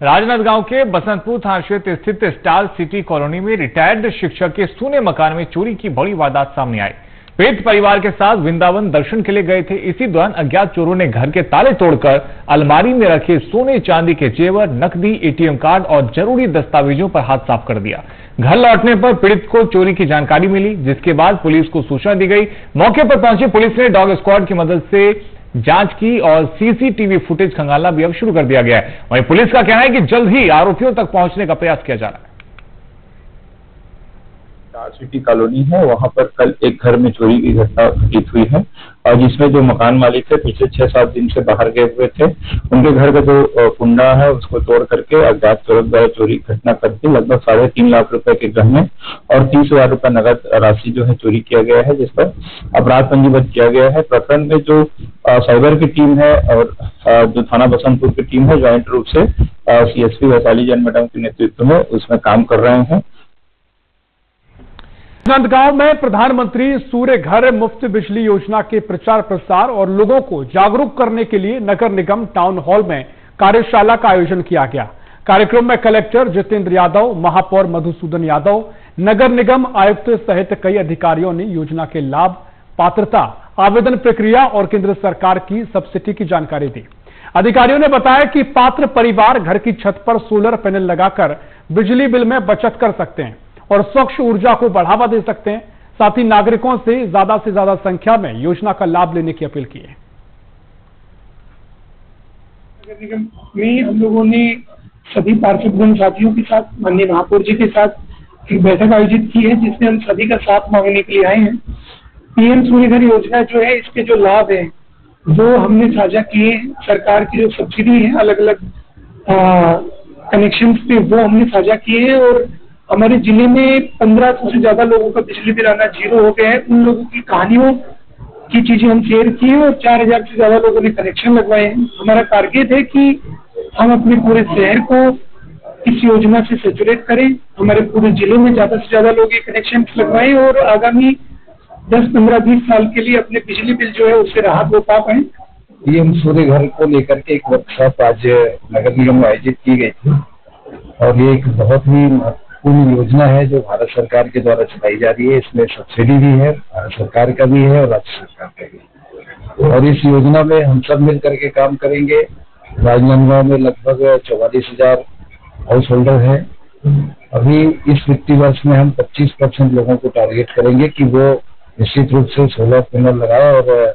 राजनांदगांव के बसंतपुर थाना क्षेत्र स्थित स्टार सिटी कॉलोनी में रिटायर्ड शिक्षक के सूने मकान में चोरी की बड़ी वारदात सामने आई। पीड़ित परिवार के साथ वृंदावन दर्शन के लिए गए थे। इसी दौरान अज्ञात चोरों ने घर के ताले तोड़कर अलमारी में रखे सोने चांदी के जेवर, नकदी, एटीएम कार्ड और जरूरी दस्तावेजों पर हाथ साफ कर दिया। घर लौटने पर पीड़ित को चोरी की जानकारी मिली, जिसके बाद पुलिस को सूचना दी गई। मौके पर पहुंची पुलिस ने डॉग स्क्वाड की मदद से जांच की और सीसीटीवी फुटेज खंगालना भी अब शुरू कर दिया गया है। वहीं पुलिस का कहना है कि जल्द ही आरोपियों तक पहुंचने का प्रयास किया जा रहा है। स्टार सिटी कॉलोनी है, वहां पर कल एक घर में चोरी की घटना घटित हुई है और जिसमें जो मकान मालिक थे पिछले 6-7 दिन से बाहर गए हुए थे, उनके घर का जो कुंडा है उसको तोड़ करके अज्ञात चोरों द्वारा चोरी घटना करके लगभग 3.5 लाख रुपए के गहने और 30,000 रुपए नगद राशि जो है चोरी किया गया है, जिस पर अपराध पंजीबद्ध किया गया है। प्रकरण में जो साइबर की टीम है और जो थाना बसंतपुर की टीम है, ज्वाइंट रूप से सीएसपी वैशाली जैन मैडम के नेतृत्व में उसमें काम कर रहे हैं। राजनांदगांव में प्रधानमंत्री सूर्य घर मुफ्त बिजली योजना के प्रचार प्रसार और लोगों को जागरूक करने के लिए नगर निगम टाउन हॉल में कार्यशाला का आयोजन किया गया। कार्यक्रम में कलेक्टर जितेंद्र यादव, महापौर मधुसूदन यादव, नगर निगम आयुक्त सहित कई अधिकारियों ने योजना के लाभ, पात्रता, आवेदन प्रक्रिया और केंद्र सरकार की सब्सिडी की जानकारी दी। अधिकारियों ने बताया कि पात्र परिवार घर की छत पर सोलर पैनल लगाकर बिजली बिल में बचत कर सकते हैं और स्वच्छ ऊर्जा को बढ़ावा दे सकते हैं। साथ ही नागरिकों से ज्यादा संख्या में योजना का लाभ लेने की अपील की है। नगर निगम में हम लोगों ने सभी पार्षदगण साथियों के साथ, माननीय महापौर जी के साथ एक बैठक आयोजित की है, जिसमें हम सभी का साथ मांगने के लिए आए हैं। पीएम सूर्य घर योजना जो है, इसके जो लाभ है वो हमने साझा किए हैं। सरकार की जो सब्सिडी है अलग अलग कनेक्शन पे, वो हमने साझा किए हैं और हमारे जिले में 1500 से ज्यादा लोगों का बिजली बिल आना जीरो हो गया है। उन लोगों की कहानियों की चीजें हम शेयर की हैं और 4000 से ज्यादा लोगों ने कनेक्शन लगवाए हैं। हमारा टारगेट है कि हम अपने पूरे शहर को इस योजना से सैचुरेट करें, हमारे पूरे जिले में ज्यादा से ज्यादा लोग ये कनेक्शन लगवाएं और आगामी 10, 15, 20 साल के लिए अपने बिजली बिल जो है उससे राहत हो पा पाए। पीएम सूर्य घर को लेकर के एक वर्कशॉप आज नगर निगम में आयोजित की गई थी और ये एक बहुत ही महत्वपूर्ण योजना है जो भारत सरकार के द्वारा चलाई जा रही है। इसमें सब्सिडी भी है, भारत सरकार का भी है और राज्य सरकार का भी। और इस योजना में हम सब मिल करके काम करेंगे। राजनांदगांव में लगभग 44,000 हाउस होल्डर है। अभी इस वित्तीय वर्ष में हम 25% लोगों को टारगेट करेंगे कि वो निश्चित रूप से सोलर पैनल लगाए और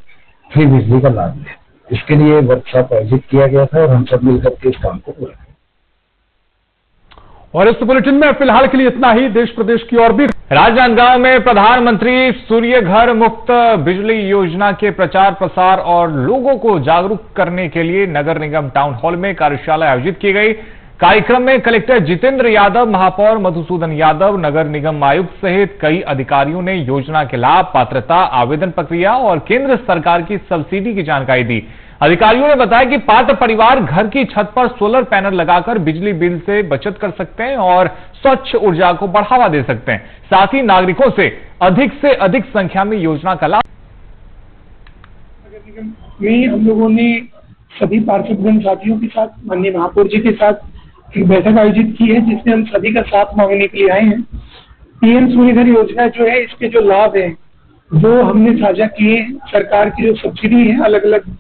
फ्री बिजली का लाभ लें। इसके लिए वर्कशॉप आयोजित किया गया था और हम सब मिलकर के इस काम को पूरा। और इस बुलेटिन में फिलहाल के लिए इतना ही। देश प्रदेश की और भी। राजनांदगांव में प्रधानमंत्री सूर्य घर मुफ्त बिजली योजना के प्रचार प्रसार और लोगों को जागरूक करने के लिए नगर निगम टाउन हॉल में कार्यशाला आयोजित की गई। कार्यक्रम में कलेक्टर जितेंद्र यादव, महापौर मधुसूदन यादव, नगर निगम आयुक्त सहित कई अधिकारियों ने योजना के लाभ, पात्रता, आवेदन प्रक्रिया और केंद्र सरकार की सब्सिडी की जानकारी दी। अधिकारियों ने बताया कि पात्र परिवार घर की छत पर सोलर पैनल लगाकर बिजली बिल से बचत कर सकते हैं और स्वच्छ ऊर्जा को बढ़ावा दे सकते हैं। साथ ही नागरिकों से अधिक संख्या में योजना का लाभ। नगर निगम में हम लोगों ने सभी पार्षदगण साथियों के साथ, माननीय महापौर जी के साथ एक बैठक आयोजित की है, जिसमें हम सभी का साथ मांगने के लिए आए हैं। पीएम सूर्य घर योजना जो है, इसके जो लाभ है वो हमने साझा किए हैं। सरकार की जो सब्सिडी है अलग अलग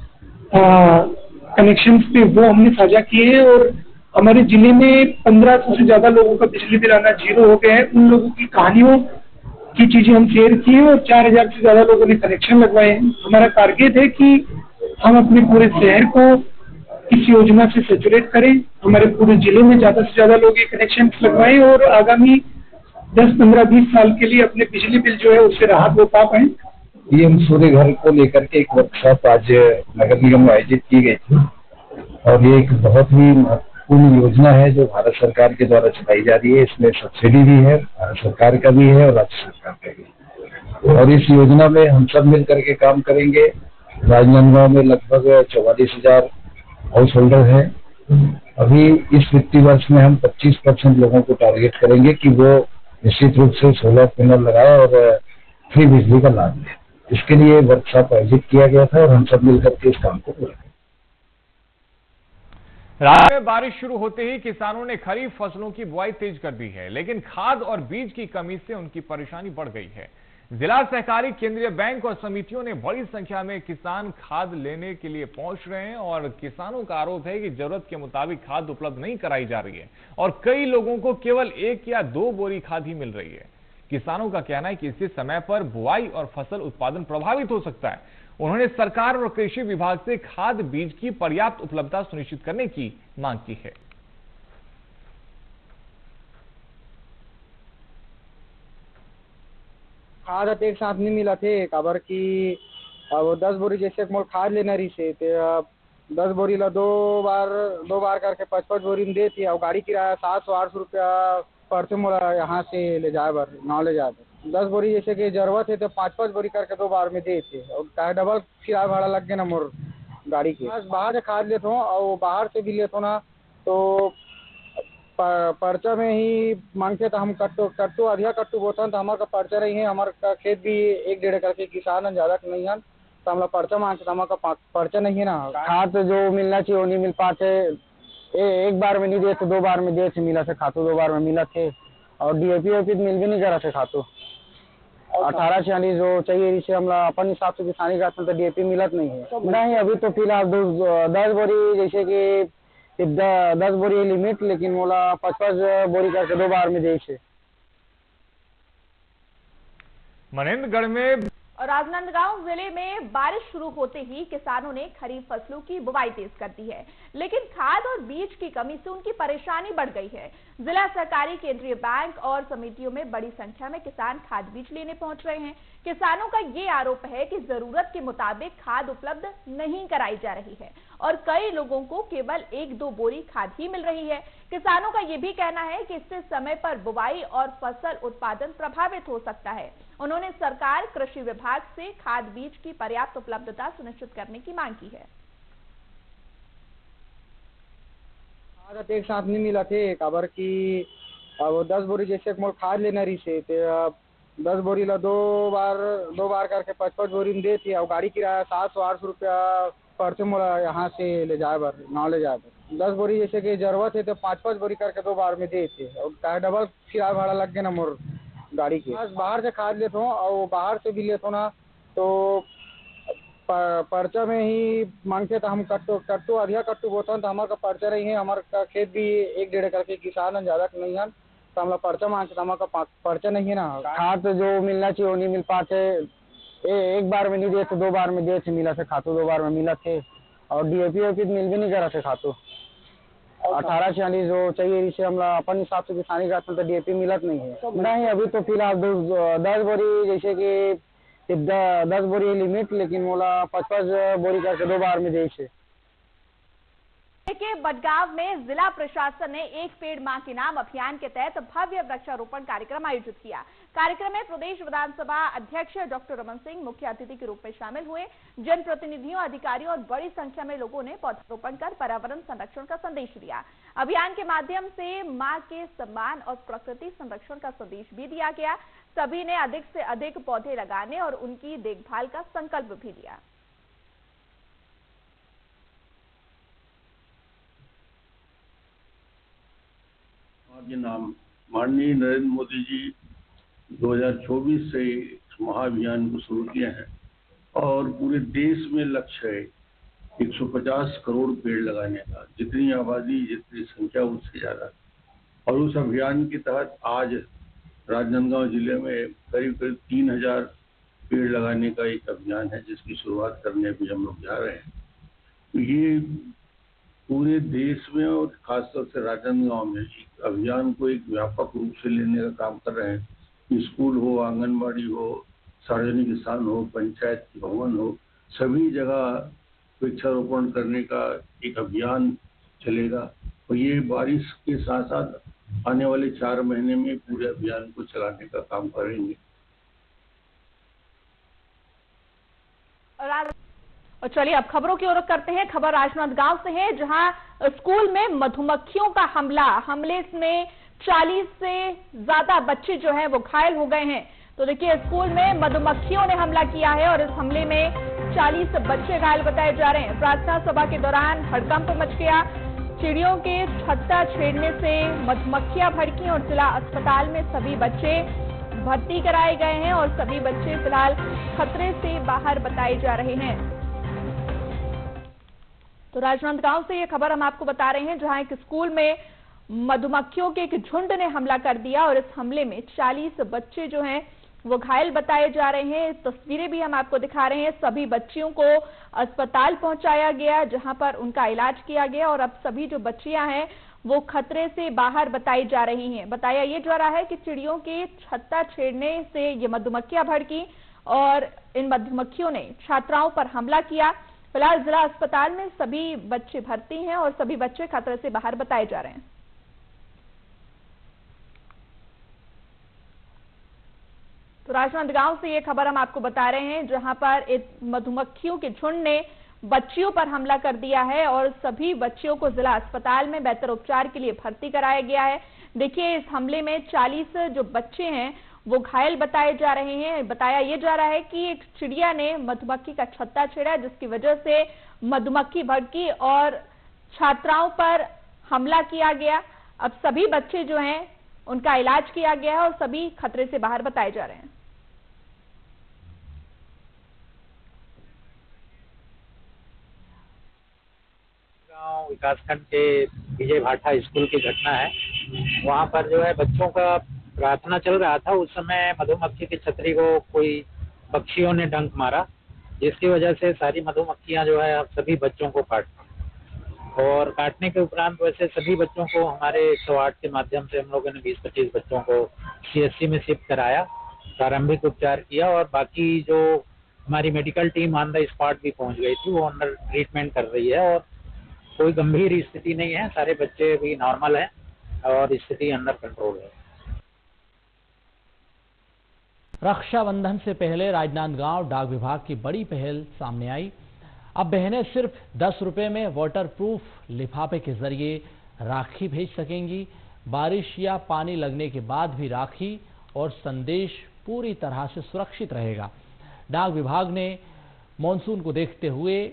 कनेक्शन पे, वो हमने साझा किए हैं और हमारे जिले में 1500 से ज्यादा लोगों का बिजली बिल आना जीरो हो गया है। उन लोगों की कहानियों की चीजें हम शेयर की हैं और 4000 से ज्यादा लोगों ने कनेक्शन लगवाए हैं। हमारा टारगेट है कि हम अपने पूरे शहर को इस योजना से सैचुरेट करें, हमारे पूरे जिले में ज्यादा से ज्यादा लोग ये कनेक्शन लगवाएं और आगामी 10, 15, 20 साल के लिए अपने बिजली बिल जो है उससे राहत हो पा पाए। पीएम सूर्य घर को लेकर के एक वर्कशॉप आज नगर निगम में आयोजित की गई थी और ये एक बहुत ही महत्वपूर्ण योजना है जो भारत सरकार के द्वारा चलाई जा रही है। इसमें सब्सिडी भी है, भारत सरकार का भी है और राज्य सरकार का भी। और इस योजना में हम सब मिल करके काम करेंगे। राजनांदगांव में लगभग 44,000 हाउस होल्डर है। अभी इस वित्तीय वर्ष में हम 25% लोगों को टारगेट करेंगे कि वो निश्चित रूप से सोलर पैनल लगाए और फ्री बिजली का लाभ लें। इसके लिए वर्कशॉप आयोजित किया गया था और हम सब मिलकर के इस काम को पूरा। राज्य में बारिश शुरू होते ही किसानों ने खरीफ फसलों की बुआई तेज कर दी है, लेकिन खाद और बीज की कमी से उनकी परेशानी बढ़ गई है। जिला सहकारी केंद्रीय बैंक और समितियों ने बड़ी संख्या में किसान खाद लेने के लिए पहुंच रहे हैं और किसानों का आरोप है कि जरूरत के मुताबिक खाद उपलब्ध नहीं कराई जा रही है और कई लोगों को केवल 1 या 2 बोरी खाद ही मिल रही है। किसानों का कहना है कि इससे समय पर बुआई और फसल उत्पादन प्रभावित हो सकता है। उन्होंने सरकार और कृषि विभाग से खाद बीज की पर्याप्त उपलब्धता सुनिश्चित करने की मांग की है। खाद एक साथ नहीं मिला थे काबर की अब 10 बोरी जैसे मोल खाद लेना रही से 10 बोरी ला दो बार करके 5-5 बोरी में देती और गाड़ी किराया 700-800 रुपया पड़ते मोला यहाँ से ले जाए बर गाँव ले जाए 10 बोरी जैसे कि जरूरत है तो 5-5 बोरी करके 2 बार में देते और चाहे डबल किराया भाड़ा लग गया ना मोर गाड़ी के। बाहर से खाद लेता हूँ और बाहर से भी लेता हूँ ना तो पर्चा में ही मांगते तो हम कट्टू अधिया कट्टू बोतन तो हमारा पर्चा रही है। हमारा खेत भी 1-1.5 करके किसान है, ज़्यादा नहीं है तो हमारा पर्चा मांगते हमारा पर्चा नहीं है ना। खाद जो मिलना चाहिए वो नहीं मिल पाते, एक बार में नहीं देते 2 बार में देते मिला से खातू 2 बार में मिला थे और DAP मिल भी नहीं करा थे खातू 18-40 जो चाहिए इसे हम अपन हिसाब से किसानी करते तो DAP मिलत नहीं है। नहीं अभी तो फिलहाल 10 बोरी जैसे कि 10 बोरी लिमिट, लेकिन मोला 5-5 बोरी करके 2 बार में दे। मनेन्द्रगढ़ में और राजनांदगांव जिले में बारिश शुरू होते ही किसानों ने खरीफ फसलों की बुवाई तेज कर दी है, लेकिन खाद और बीज की कमी से उनकी परेशानी बढ़ गई है। जिला सहकारी केंद्रीय बैंक और समितियों में बड़ी संख्या में किसान खाद बीज लेने पहुंच रहे हैं। किसानों का ये आरोप है कि जरूरत के मुताबिक खाद उपलब्ध नहीं कराई जा रही है और कई लोगों को केवल 1-2 बोरी खाद ही मिल रही है। किसानों का ये भी कहना है कि इससे समय पर बुवाई और फसल उत्पादन प्रभावित हो सकता है। उन्होंने सरकार, कृषि विभाग से खाद बीज की पर्याप्त उपलब्धता सुनिश्चित करने की मांग की है। खाद एक साथ नहीं मिला थे काबर की अब 10 बोरी जैसे मोल खाद लेना रही से 10 बोरी ला दो बार करके 5-5 बोरी में देती और गाड़ी किराया 700-800 रुपया पड़ते मोला यहाँ से ले जाए बर गाँव ले जाए 10 बोरी जैसे कि जरूरत है तो 5-5 बोरी करके 2 बार में देते और चाहे डबल किराया भाड़ा लग गया ना मोर गाड़ी के। बाहर से खाद लेता हूँ और बाहर से भी लेता हूँ ना तो पर्चा में ही मांगते तो हम कट्टू अधिया कट्टू बोतन तो हमारा पर्चा रही है। हमारा खेत भी 1-1.5 करके किसान है, ज़्यादा नहीं है तो हमारा पर्चा मांगते हमारा पर्चा नहीं है ना। खाद जो मिलना चाहिए वो नहीं मिल पाते, एक बार में नहीं देते 2 बार में देते मिला से खातू 2 बार में मिला थे और DAP मिल भी नहीं करा थे खातू 18-40 जो चाहिए इसे हम अपन हिसाब से किसानी करते तो DAP मिलत नहीं है। नहीं अभी तो फिलहाल 10 बोरी जैसे कि 10 बोरी लिमिट, लेकिन मोला 5-5 बोरी करके 2 बार में दे। के बडगांव में जिला प्रशासन ने एक पेड़ मां के नाम अभियान के तहत भव्य वृक्षारोपण कार्यक्रम आयोजित किया। कार्यक्रम में प्रदेश विधानसभा अध्यक्ष डॉक्टर रमन सिंह मुख्य अतिथि के रूप में शामिल हुए। जनप्रतिनिधियों, अधिकारियों और बड़ी संख्या में लोगों ने पौधारोपण कर पर्यावरण संरक्षण का संदेश दिया। अभियान के माध्यम से मां के सम्मान और प्रकृति संरक्षण का संदेश भी दिया गया। सभी ने अधिक से अधिक पौधे लगाने और उनकी देखभाल का संकल्प भी लिया। के नाम माननीय नरेंद्र मोदी जी 2024 से इस महाअभियान को शुरू किए हैं और पूरे देश में लक्ष्य है 150 करोड़ पेड़ लगाने का। जितनी आबादी, जितनी संख्या उससे ज्यादा। और उस अभियान के तहत आज राजनांदगांव जिले में करीब 3000 पेड़ लगाने का एक अभियान है, जिसकी शुरुआत करने भी हम लोग जा रहे हैं। ये पूरे देश में और खासतौर से राजनांदगांव में अभियान को एक व्यापक रूप से लेने का काम कर रहे हैं। स्कूल हो, आंगनबाड़ी हो, सार्वजनिक स्थान हो, पंचायत भवन हो, सभी जगह वृक्षारोपण करने का एक अभियान चलेगा। और ये बारिश के साथ साथ आने वाले 4 महीने में पूरे अभियान को चलाने का काम करेंगे। और चलिए अब खबरों की ओर करते हैं। खबर राजनांदगांव से है, जहां स्कूल में मधुमक्खियों का हमले में 40 से ज्यादा बच्चे जो हैं वो घायल हो गए हैं। तो देखिए, स्कूल में मधुमक्खियों ने हमला किया है और इस हमले में 40 बच्चे घायल बताए जा रहे हैं। प्रार्थना सभा के दौरान हड़कंप मच गया। चिड़ियों के छत्ता छेड़ने से मधुमक्खियां भड़की और जिला अस्पताल में सभी बच्चे भर्ती कराए गए हैं और सभी बच्चे फिलहाल खतरे से बाहर बताए जा रहे हैं। तो राजनांदगांव से ये खबर हम आपको बता रहे हैं, जहां एक स्कूल में मधुमक्खियों के एक झुंड ने हमला कर दिया और इस हमले में 40 बच्चे जो हैं वो घायल बताए जा रहे हैं। तस्वीरें भी हम आपको दिखा रहे हैं। सभी बच्चियों को अस्पताल पहुंचाया गया, जहां पर उनका इलाज किया गया और अब सभी जो बच्चियां हैं वो खतरे से बाहर बताई जा रही हैं। बताया ये जा रहा है कि चिड़ियों के छत्ता छेड़ने से ये मधुमक्खियां भड़की और इन मधुमक्खियों ने छात्राओं पर हमला किया। फिलहाल जिला अस्पताल में सभी बच्चे भर्ती हैं और सभी बच्चे खतरे से बाहर बताए जा रहे हैं। तो राजनांदगांव से ये खबर हम आपको बता रहे हैं, जहां पर एक मधुमक्खियों के झुंड ने बच्चियों पर हमला कर दिया है और सभी बच्चियों को जिला अस्पताल में बेहतर उपचार के लिए भर्ती कराया गया है। देखिए, इस हमले में 40 जो बच्चे हैं वो घायल बताए जा रहे हैं। बताया ये जा रहा है कि एक चिड़िया ने मधुमक्खी का छत्ता छेड़ा, जिसकी वजह से मधुमक्खी भड़की और छात्राओं पर हमला किया गया। अब सभी बच्चे जो हैं उनका इलाज किया गया है और सभी खतरे से बाहर बताए जा रहे हैं। विकासखंड के विजय भाटा स्कूल की घटना है। वहाँ पर जो है बच्चों का प्रार्थना चल रहा था, उस समय मधुमक्खी की छतरी को कोई पक्षियों ने डंक मारा, जिसकी वजह से सारी मधुमक्खियां जो है अब सभी बच्चों को और काटने के उपरांत वैसे सभी बच्चों को हमारे 108 के माध्यम से हम लोगों ने 20-25 बच्चों को CHC में शिफ्ट कराया, प्रारंभिक उपचार किया और बाकी जो हमारी medical team on the spot भी पहुंच गई थी, वो अंडर ट्रीटमेंट कर रही है और कोई गंभीर स्थिति नहीं है। सारे बच्चे भी नॉर्मल हैं और स्थिति अंडर कंट्रोल है। रक्षाबंधन से पहले राजनांदगांव डाक विभाग की बड़ी पहल सामने आई। अब बहनें सिर्फ 10 रुपए में वाटरप्रूफ लिफाफे के जरिए राखी भेज सकेंगी। बारिश या पानी लगने के बाद भी राखी और संदेश पूरी तरह से सुरक्षित रहेगा। डाक विभाग ने मॉनसून को देखते हुए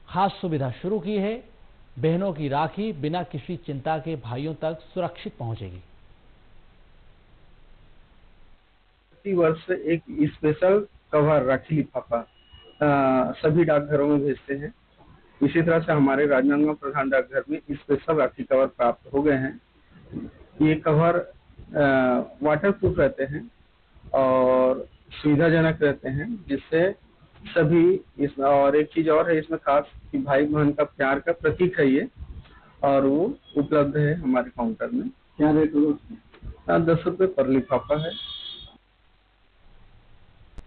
खास सुविधा शुरू की है। बहनों की राखी बिना किसी चिंता के भाइयों तक सुरक्षित पहुंचेगी। प्रति वर्ष एक स्पेशल कवर राखी लिफाफा सभी डाकघरों में भेजते हैं। इसी तरह से हमारे राजनांदगांव प्रधान डाकघर में स्पेशल राखी कवर प्राप्त हो गए हैं। ये कवर वाटरप्रूफ रहते हैं और सुविधाजनक रहते हैं, जिससे सभी इसमें और एक चीज और है इसमें खास कि भाई बहन का प्यार का प्रतीक है ये, और वो उपलब्ध है हमारे काउंटर में। क्या रेट होगा? 10 रुपए पर लिफाफा है।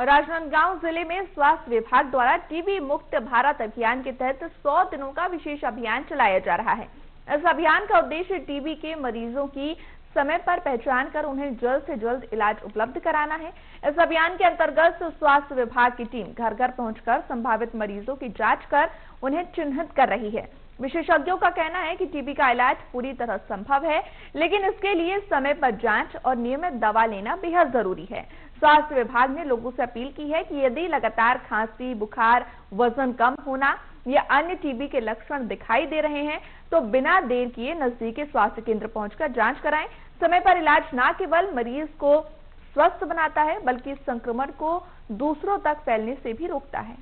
राजनांदगांव जिले में स्वास्थ्य विभाग द्वारा टीबी मुक्त भारत अभियान के तहत 100 दिनों का विशेष अभियान चलाया जा रहा है। इस अभियान का उद्देश्य टीबी के मरीजों की समय पर पहचान कर उन्हें जल्द से जल्द इलाज उपलब्ध कराना है। इस अभियान के अंतर्गत स्वास्थ्य विभाग की टीम घर घर पहुंचकर संभावित मरीजों की जांच कर उन्हें चिन्हित कर रही है। विशेषज्ञों का कहना है कि टीबी का इलाज पूरी तरह संभव है, लेकिन इसके लिए समय पर जांच और नियमित दवा लेना बेहद जरूरी है। स्वास्थ्य विभाग ने लोगों से अपील की है कि यदि लगातार खांसी, बुखार, वजन कम होना या अन्य टीबी के लक्षण दिखाई दे रहे हैं तो बिना देर किए नजदीकी स्वास्थ्य केंद्र पहुंचकर जांच कराएं। समय पर इलाज न केवल मरीज को स्वस्थ बनाता है बल्कि संक्रमण को दूसरों तक फैलने से भी रोकता है।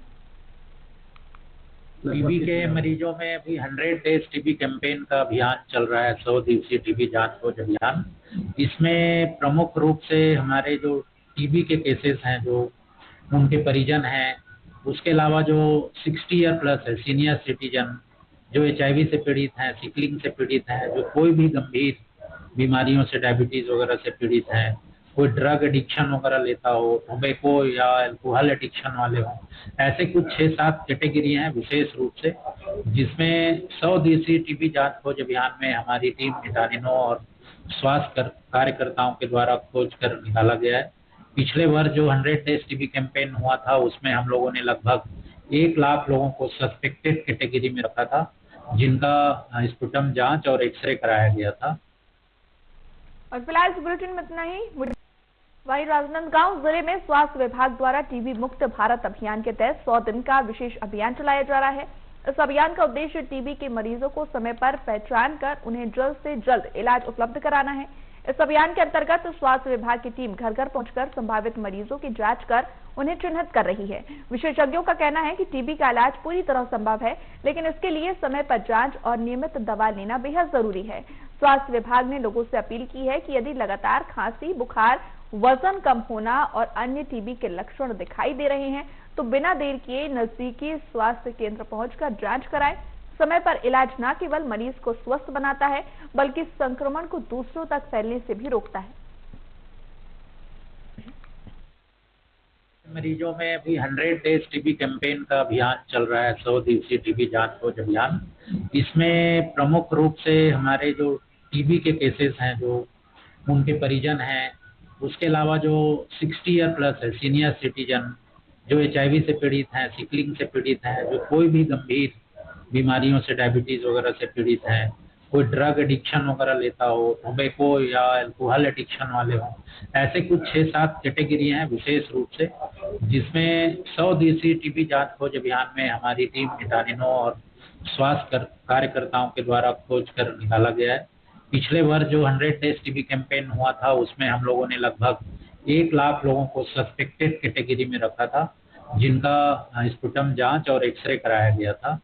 टीबी के मरीजों में अभी 100 डेज टीबी कैंपेन का अभियान चल रहा है, 100 दिवसीय टीबी जांच खोज अभियान। इसमें प्रमुख रूप से हमारे जो टीबी के केसेस हैं, जो उनके परिजन हैं, उसके अलावा जो 60 ईयर प्लस है, सीनियर सिटीजन, जो HIV से पीड़ित हैं, सिकलिंग से पीड़ित हैं, जो कोई भी गंभीर बीमारियों से, डायबिटीज वगैरह से पीड़ित हैं, कोई ड्रग एडिक्शन वगैरह लेता हो, टोबैको या अल्कोहल एडिक्शन वाले हों, ऐसे कुछ 6-7 कैटेगरी हैं विशेष रूप से, जिसमें 100 दिवसीय टीबी जांच खोज अभियान में हमारी टीम मितानिनों और स्वास्थ्य कार्यकर्ताओं के द्वारा खोज कर निकाला गया है। पिछले वर्ष जो 100 डेज टीबी कैंपेन हुआ था, उसमें हम लोगों ने लगभग 1 लाख लोगों को सस्पेक्टेड कैटेगरी में रखा था, जिनका स्पुटम जांच और एक्सरे कराया गया था। और फिलहाल इस बुलेटिन में इतना ही। वहीं राजनांदगांव जिले में स्वास्थ्य विभाग द्वारा टीबी मुक्त भारत अभियान के तहत 100 दिन का विशेष अभियान चलाया जा रहा है। इस अभियान का उद्देश्य टीबी के मरीजों को समय पर पहचान कर उन्हें जल्द से जल्द इलाज उपलब्ध कराना है। इस अभियान के अंतर्गत स्वास्थ्य विभाग की टीम घर घर पहुंचकर संभावित मरीजों की जांच कर उन्हें चिन्हित कर रही है। विशेषज्ञों का कहना है कि टीबी का इलाज पूरी तरह संभव है, लेकिन इसके लिए समय पर जांच और नियमित दवा लेना बेहद जरूरी है। स्वास्थ्य विभाग ने लोगों से अपील की है कि यदि लगातार खांसी, बुखार, वजन कम होना और अन्य टीबी के लक्षण दिखाई दे रहे हैं तो बिना देर किए नजदीकी स्वास्थ्य केंद्र पहुंचकर जांच कराएं। समय पर इलाज न केवल मरीज को स्वस्थ बनाता है बल्कि संक्रमण को दूसरों तक फैलने से भी रोकता है। मरीजों में अभी 100 डेज टीबी कैंपेन का अभियान चल रहा है, 100 दिवसीय टीबी जांच खोज अभियान। इसमें प्रमुख रूप से हमारे जो टीबी के केसेस हैं, जो उनके परिजन हैं, उसके अलावा जो 60 ईयर प्लस है, सीनियर सिटीजन, जो HIV से पीड़ित हैं, सिकलिंग से पीड़ित हैं, जो कोई भी गंभीर बीमारियों से, डायबिटीज वगैरह से पीड़ित हैं, कोई ड्रग एडिक्शन वगैरह लेता हो, टोबैको या अल्कोहल एडिक्शन वाले हो, ऐसे कुछ 6-7 कैटेगरी हैं विशेष रूप से, जिसमें 100 दिवसीय टीबी जांच खोज अभियान में हमारी टीम मितानिनों और स्वास्थ्य कार्यकर्ताओं के द्वारा खोज कर निकाला गया है। पिछले वर्ष जो 100 डेज टीबी कैंपेन हुआ था उसमें हम लोगों ने लगभग 1 लाख लोगों को सस्पेक्टेड कैटेगरी में रखा था, जिनका स्पुटम जांच और एक्सरे कराया गया था।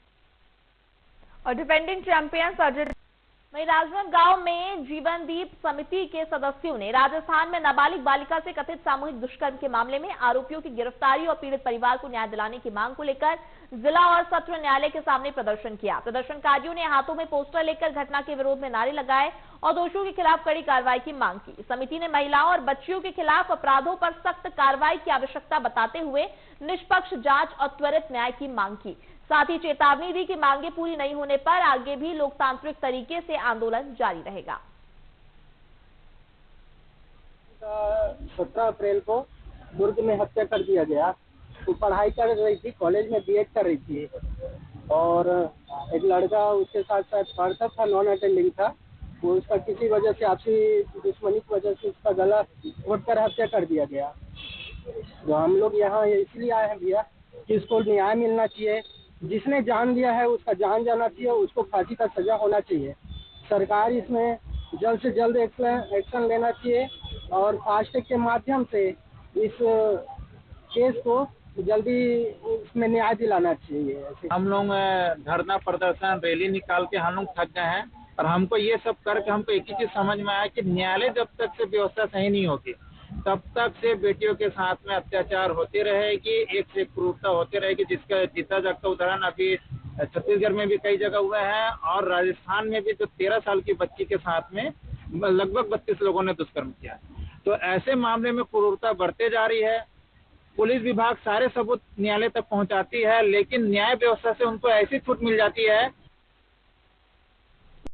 और डिफेंडिंग चैंपियन वहीं राजनांदगांव में जीवनदीप समिति के सदस्यों ने राजस्थान में नाबालिग बालिका से कथित सामूहिक दुष्कर्म के मामले में आरोपियों की गिरफ्तारी और पीड़ित परिवार को न्याय दिलाने की मांग को लेकर जिला और सत्र न्यायालय के सामने प्रदर्शन किया। प्रदर्शनकारियों ने हाथों में पोस्टर लेकर घटना के विरोध में नारे लगाए और दोषियों के खिलाफ कड़ी कार्रवाई की मांग की। समिति ने महिलाओं और बच्चियों के खिलाफ अपराधों पर सख्त कार्रवाई की आवश्यकता बताते हुए निष्पक्ष जांच और त्वरित न्याय की मांग की। साथ ही चेतावनी दी कि मांगे पूरी नहीं होने पर आगे भी लोकतांत्रिक तरीके से आंदोलन जारी रहेगा। 17 अप्रैल को दुर्ग में हत्या कर दिया गया। तो पढ़ाई कर रही थी, कॉलेज में बीएड कर रही थी और एक लड़का उसके साथ पढ़ता था, नॉन अटेंडिंग था। वो उसका किसी वजह से आपसी दुश्मनी की वजह से उसका गला घोटकर हत्या कर दिया गया। तो हम लोग यहाँ इसलिए आए हैं भैया कि इसको न्याय मिलना चाहिए। जिसने जान लिया है उसका जान जाना चाहिए, उसको फांसी का सजा होना चाहिए। सरकार इसमें जल्द से जल्द एक्शन लेना चाहिए और फास्ट ट्रैक के माध्यम से इस केस को जल्दी इसमें न्याय दिलाना चाहिए। हम लोग धरना प्रदर्शन रैली निकाल के हम लोग थक गए हैं और हमको ये सब करके हमको एक ही चीज समझ में आया कि न्यायालय जब तक से व्यवस्था सही नहीं होगी तब तक से बेटियों के साथ में अत्याचार होते रहेगी, एक से क्रूरता होती रहेगी, जिसका जीता जागता उदाहरण अभी छत्तीसगढ़ में भी कई जगह हुए हैं और राजस्थान में भी जो 13 साल की बच्ची के साथ में लगभग 32 लोगों ने दुष्कर्म किया। तो ऐसे मामले में क्रूरता बढ़ते जा रही है। पुलिस विभाग सारे सबूत न्यायालय तक पहुंचाती है, लेकिन न्याय व्यवस्था से उनको ऐसी छूट मिल जाती है